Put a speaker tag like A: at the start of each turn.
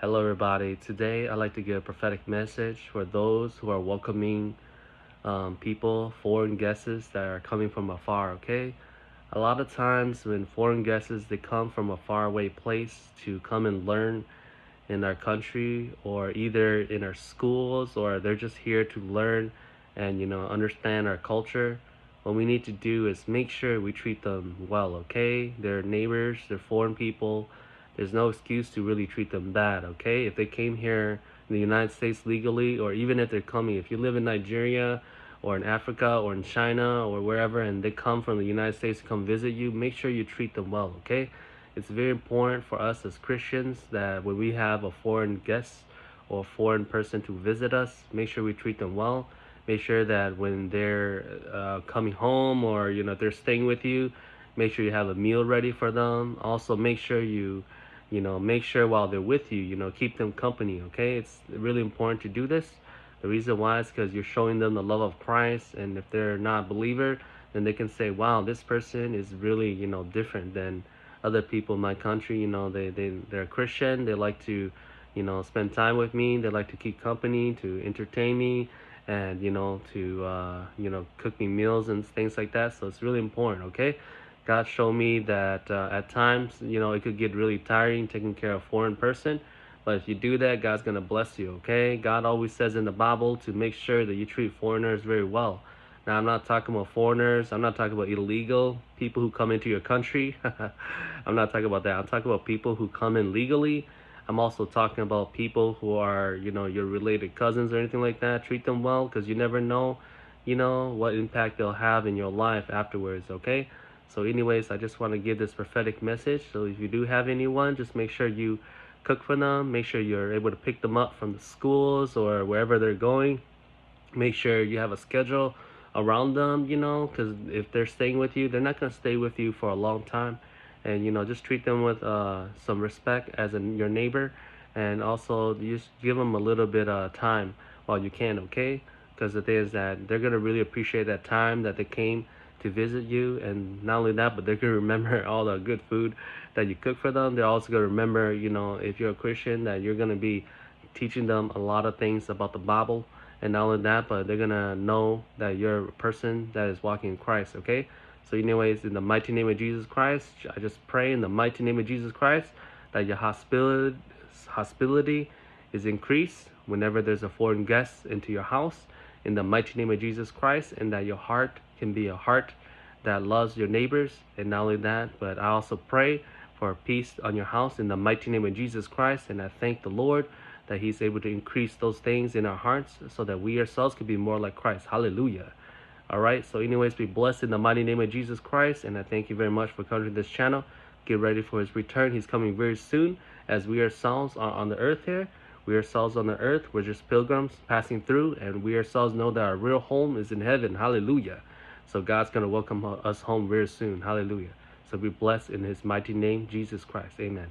A: Hello everybody. Today I'd like to give a prophetic message for those who are welcoming people, foreign guests that are coming from afar, okay? A lot of times when foreign guests, they come from a faraway place to come and learn in our country, or either in our schools, or they're just here to learn and understand our culture. What we need to do is make sure we treat them well, okay? They're neighbors, they're foreign people. There's no excuse to really treat them bad, okay? If they came here in the United States legally, or even if they're coming, if you live in Nigeria or in Africa or in China or wherever, and they come from the United States to come visit you, make sure you treat them well, okay? It's very important for us as Christians that when we have a foreign guest or a foreign person to visit us, make sure we treat them well. Make sure that when they're coming home, or if they're staying with you, make sure you have a meal ready for them. Also, make sure make sure while they're with you, keep them company, okay? It's really important to do this. The reason why is because you're showing them the love of Christ, and if they're not a believer, then they can say, wow, this person is really, different than other people in my country. They're Christian. They like to, spend time with me. They like to keep company, to entertain me, and, to, cook me meals and things like that. So it's really important, okay? God showed me that at times, it could get really tiring taking care of a foreign person. But if you do that, God's going to bless you, okay? God always says in the Bible to make sure that you treat foreigners very well. Now, I'm not talking about foreigners. I'm not talking about illegal people who come into your country. I'm not talking about that. I'm talking about people who come in legally. I'm also talking about people who are, your related cousins or anything like that. Treat them well, because you never know, what impact they'll have in your life afterwards, okay? So anyways, I just want to give this prophetic message. So if you do have anyone, just make sure you cook for them. Make sure you're able to pick them up from the schools or wherever they're going. Make sure you have a schedule around them, because if they're staying with you, they're not going to stay with you for a long time. And, just treat them with some respect as your neighbor. And also just give them a little bit of time while you can, okay? Because the thing is that they're going to really appreciate that time that they came to visit you. And not only that, but they're going to remember all the good food that you cook for them. They're also going to remember, if you're a Christian, that you're going to be teaching them a lot of things about the Bible. And not only that, but they're going to know that you're a person that is walking in Christ, okay? So anyways, in the mighty name of Jesus Christ, I just pray in the mighty name of Jesus Christ that your hospitality is increased whenever there's a foreign guest into your house, in the mighty name of Jesus Christ, and that your heart can be a heart that loves your neighbors. And not only that, but I also pray for peace on your house in the mighty name of Jesus Christ. And I thank the Lord that He's able to increase those things in our hearts so that we ourselves could be more like Christ. Hallelujah. All right, so anyways, be blessed in the mighty name of Jesus Christ. And I thank you very much for coming to this channel. Get ready for His return. He's coming very soon, as we ourselves are on the earth here. We ourselves on the earth, we're just pilgrims passing through, and we ourselves know that our real home is in heaven. Hallelujah. So God's going to welcome us home very soon. Hallelujah. So be blessed in His mighty name, Jesus Christ. Amen.